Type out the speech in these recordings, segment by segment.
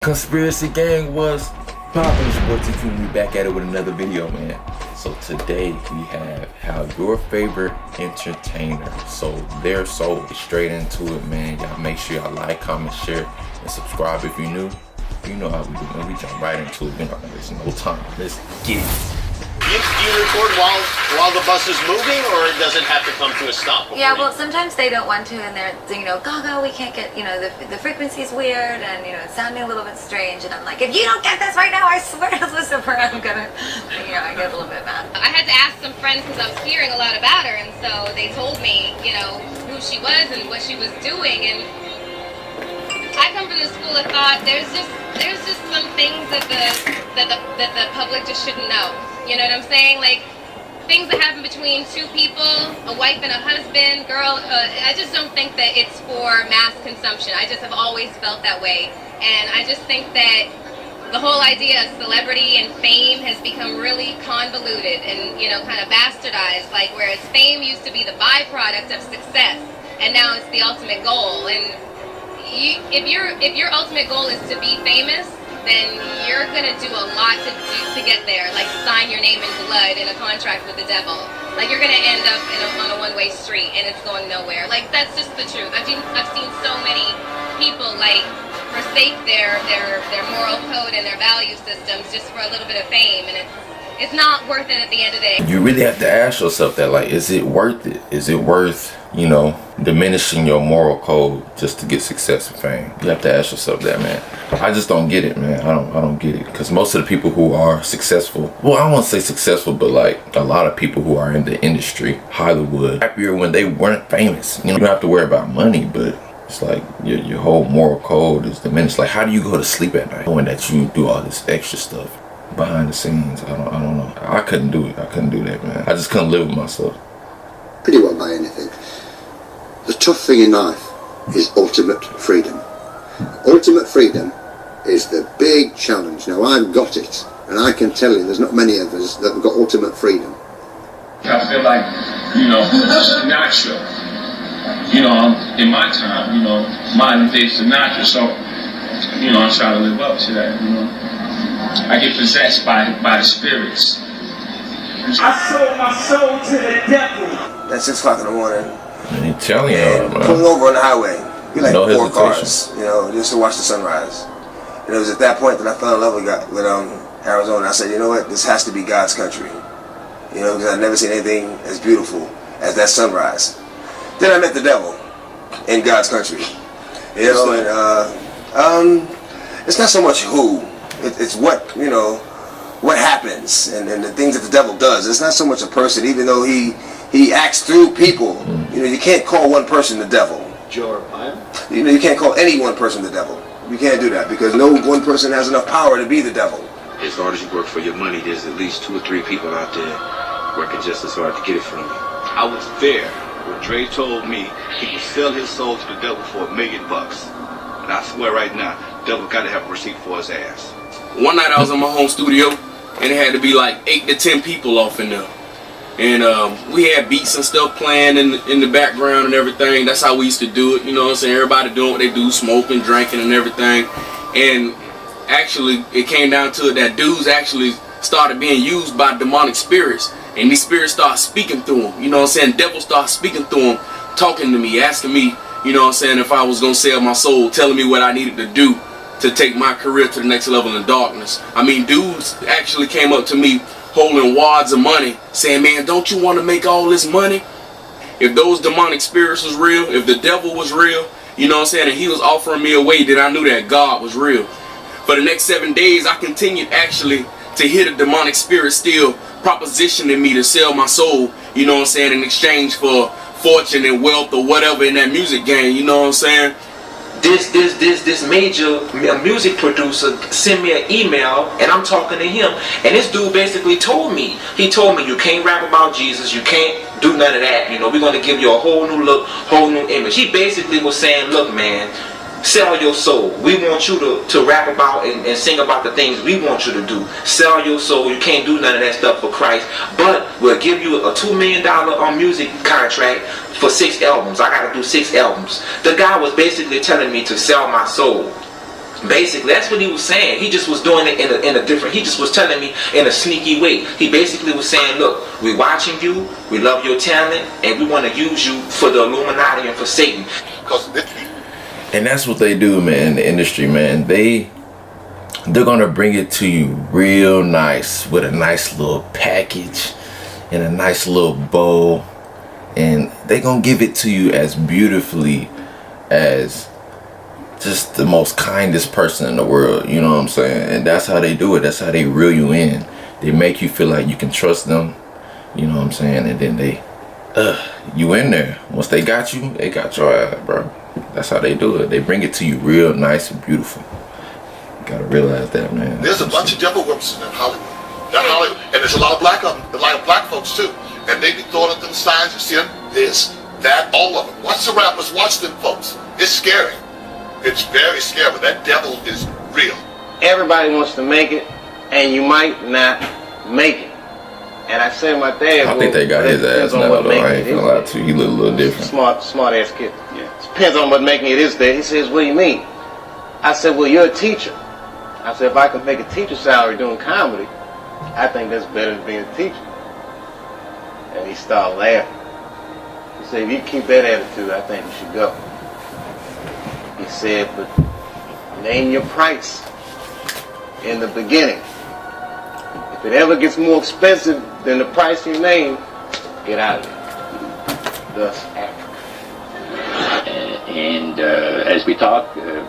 Conspiracy gang was popping. It's your boy T2, we back at it with another video, man. So today we have how your favorite entertainer sold their soul. Get straight into it, man. Y'all make sure y'all like, comment, share, and subscribe if you're new. You know how we do, man. We jump right into it. We don't waste no time. Let's get it. Do you record while the bus is moving, or does it have to come to a stop? Yeah, well, sometimes they don't want to, and they're, Gaga, we can't get, the frequency's weird, and, it's sounding a little bit strange, and I'm like, if you don't get this right now, I swear to Lucifer, I'm gonna, I get a little bit mad. I had to ask some friends because I was hearing a lot about her, and so they told me, who she was and what she was doing, and I come from the school of thought, there's just some things that the public just shouldn't know. You know what I'm saying? Like, things that happen between two people, a wife and a husband, girl, I just don't think that it's for mass consumption. I just have always felt that way. And I just think that the whole idea of celebrity and fame has become really convoluted and, kind of bastardized. Like, whereas fame used to be the byproduct of success, and now it's the ultimate goal. And if your ultimate goal is to be famous, then you're gonna do a lot to get there. Like, sign your name in blood in a contract with the devil. Like, you're gonna end up on a one-way street, and it's going nowhere. Like, that's just the truth. I've seen so many people like forsake their moral code and their value systems just for a little bit of fame, and it's not worth it at the end of the day. You really have to ask yourself that, like, is it worth it? Is it worth, diminishing your moral code just to get success and fame? You have to ask yourself that, man. I just don't get it, man. I don't get it. Because most of the people who are successful, well, I don't want to say successful, but like a lot of people who are in the industry, Hollywood, happier when they weren't famous. You don't have to worry about money, but it's like your whole moral code is diminished. Like, how do you go to sleep at night knowing that you do all this extra stuff behind the scenes? I don't know. I couldn't do it. I couldn't do that, man. I just couldn't live with myself. Pretty well buy anything. The tough thing in life is ultimate freedom. Ultimate freedom is the big challenge. Now, I've got it, and I can tell you there's not many of us that have got ultimate freedom. I feel like, Sinatra, in my time, modern day Sinatra, so, I try to live up to that, I get possessed by the spirits. I sold my soul to the devil. At 6 o'clock in the morning. I ain't telling you, man. Pulling over on the highway. Be like No 4 hesitation. cars, just to watch the sunrise. And it was at that point that I fell in love with Arizona. I said, you know what, this has to be God's country. Because I've never seen anything as beautiful as that sunrise. Then I met the devil in God's country. It's not so much who, it's what, what happens and the things that the devil does. It's not so much a person, even though he acts through people. You can't call one person the devil. Joe Arpaio? You can't call any one person the devil. You can't do that because no one person has enough power to be the devil. As hard as you work for your money, there's at least 2 or 3 people out there working just as hard to get it from you. I was there when Dre told me he could sell his soul to the devil for $1 million. And I swear right now, the devil got to have a receipt for his ass. One night I was in my home studio, and it had to be like 8 to 10 people off in there. And we had beats and stuff playing in the background and everything. That's how we used to do it, everybody doing what they do, smoking, drinking and everything. And actually, it came down to it that dudes actually started being used by demonic spirits. And these spirits started speaking through them, Devils started speaking through them, talking to me, asking me, if I was going to sell my soul, telling me what I needed to do to take my career to the next level in darkness. I mean, dudes actually came up to me holding wads of money, saying, man, don't you want to make all this money? If those demonic spirits was real, if the devil was real, and he was offering me a way, then I knew that God was real. For the next 7 days, I continued actually to hear the demonic spirit still propositioning me to sell my soul, in exchange for fortune and wealth or whatever in that music game, This major music producer sent me an email, and I'm talking to him, and this dude basically told me, you can't rap about Jesus, you can't do none of that, we're going to give you a whole new look, whole new image. He basically was saying, look, man, sell your soul. We want you to rap about and sing about the things we want you to do. Sell your soul. You can't do none of that stuff for Christ, but we'll give you a $2 million music contract for 6 albums. I gotta do 6 albums. The guy was basically telling me to sell my soul. Basically, that's what he was saying. He just was doing it in a different, he just was telling me in a sneaky way. He basically was saying, look, we're watching you, we love your talent, and we want to use you for the Illuminati and for Satan. And that's what they do, man, in the industry, man. They're gonna bring it to you real nice with a nice little package and a nice little bow, and they gonna give it to you as beautifully as just the most kindest person in the world, you know what I'm saying? And that's how they do it. That's how they reel you in. They make you feel like you can trust them, you know what I'm saying? And then they you in there. Once they got you, they got your ass, bro. That's how they do it. They bring it to you real nice and beautiful. You gotta realize that, man. There's a bunch of devil works in Hollywood. And there's a lot of black folks too. And they be throwing up them signs, you see them, this, that, all of them. Watch the rappers, watch them folks. It's scary. It's very scary, but that devil is real. Everybody wants to make it, and you might not make it. And I said to my dad, I think they got his ass now, though. I ain't gonna lie to you. He look a little different. Smart ass kid. Yeah. It depends on what making it is there. He says, what do you mean? I said, well, you're a teacher. I said, if I can make a teacher salary doing comedy, I think that's better than being a teacher. And he started laughing. He said, if you keep that attitude, I think you should go. He said, but name your price in the beginning. If it ever gets more expensive than the price you name, get out of it. Thus, Africa. And as we talk, the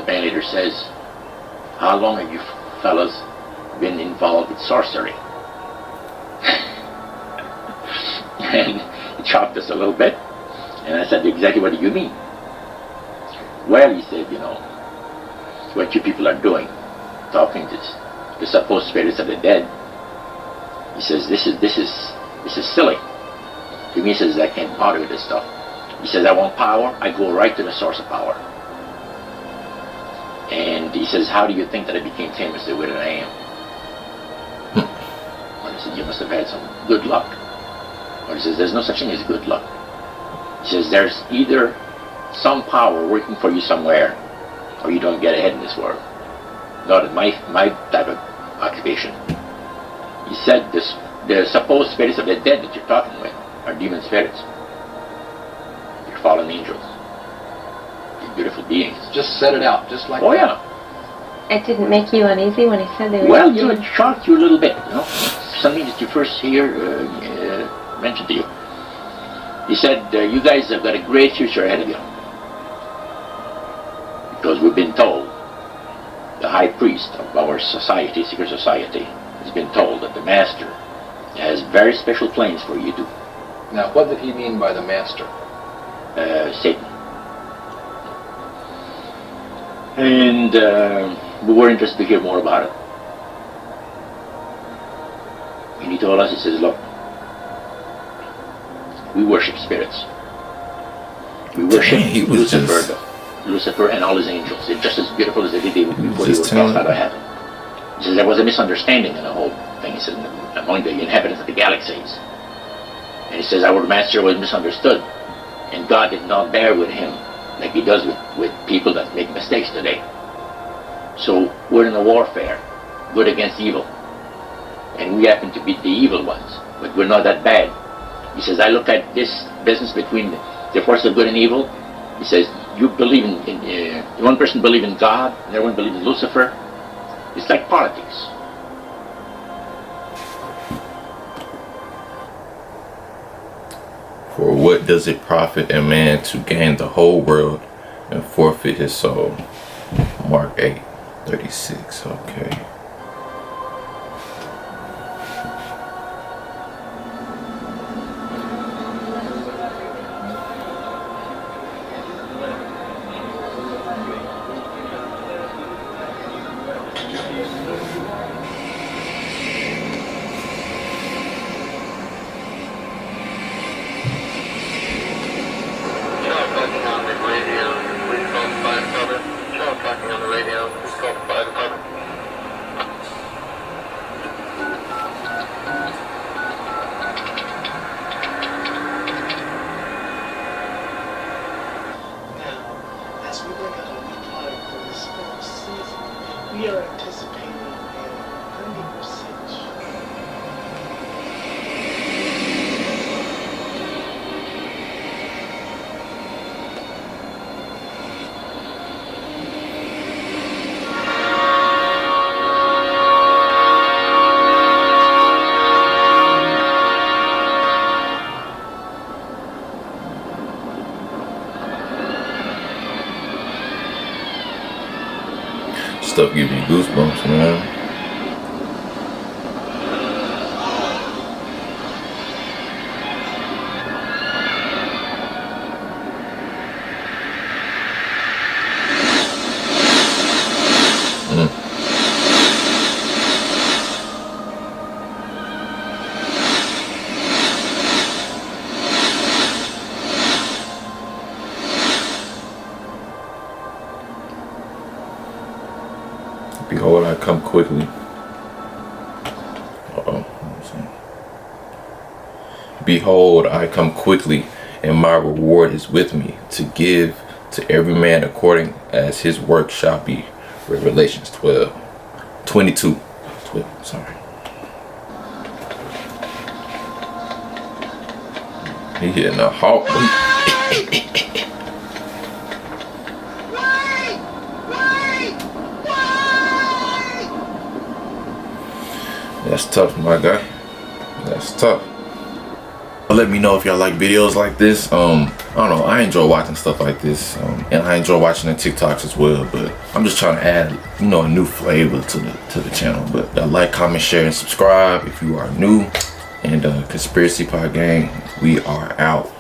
band leader says, how long have you fellas been involved with sorcery? And he chopped us a little bit, and I said, exactly what do you mean? Well, he said, you know, what you people are doing, talking to the supposed spirits of the dead. He says, this is silly. To me, he says, I can't bother with this stuff. He says, I want power, I go right to the source of power. And he says, how do you think that I became famous the way that I am? Well, he said, you must have had some good luck. Well, he says, there's no such thing as good luck. He says, there's either some power working for you somewhere, or you don't get ahead in this world. Not in my type of occupation. He said, the supposed spirits of the dead that you're talking with are demon spirits. They're fallen angels. They're beautiful beings. Just set it out, just like that. Yeah. It didn't make you uneasy when he said they were... Well, you know, it shocked you a little bit, you know. Something that you first hear mentioned to you. He said, you guys have got a great future ahead of you. Because we've been told, the high priest of our society, secret society, has been told that the master has very special plans for you too. Now, what did he mean by the master? Satan. And we were interested to hear more about it. And he told us, he says, look, we worship spirits. We worship Lucifer and all his angels. They're just as beautiful as they did before they were cast out of heaven. He says there was a misunderstanding in the whole thing. He says among the inhabitants of the galaxies. And he says our master was misunderstood. And God did not bear with him like he does with people that make mistakes today. So we're in a warfare, good against evil. And we happen to be the evil ones, but we're not that bad. He says, I look at this business between the force of good and evil. He says, you believe in one person believes in God, and the other one believes in Lucifer. It's like politics. For what does it profit a man to gain the whole world and forfeit his soul? Mark 8:36. Okay. as we bring out a new product for this fall season, we are anticipating a 90% Stuff gives you goosebumps, man. Behold, I come quickly. Behold, I come quickly, and my reward is with me, to give to every man according as his work shall be. Revelations 22. Sorry. He hitting a halt. That's tough, my guy. That's tough. Let me know if y'all like videos like this. I don't know, I enjoy watching stuff like this, and I enjoy watching the TikToks as well, but I'm just trying to add, you know, a new flavor to the channel. But like, comment, share, and subscribe if you are new. And Conspiracy Pod Gang, we are out.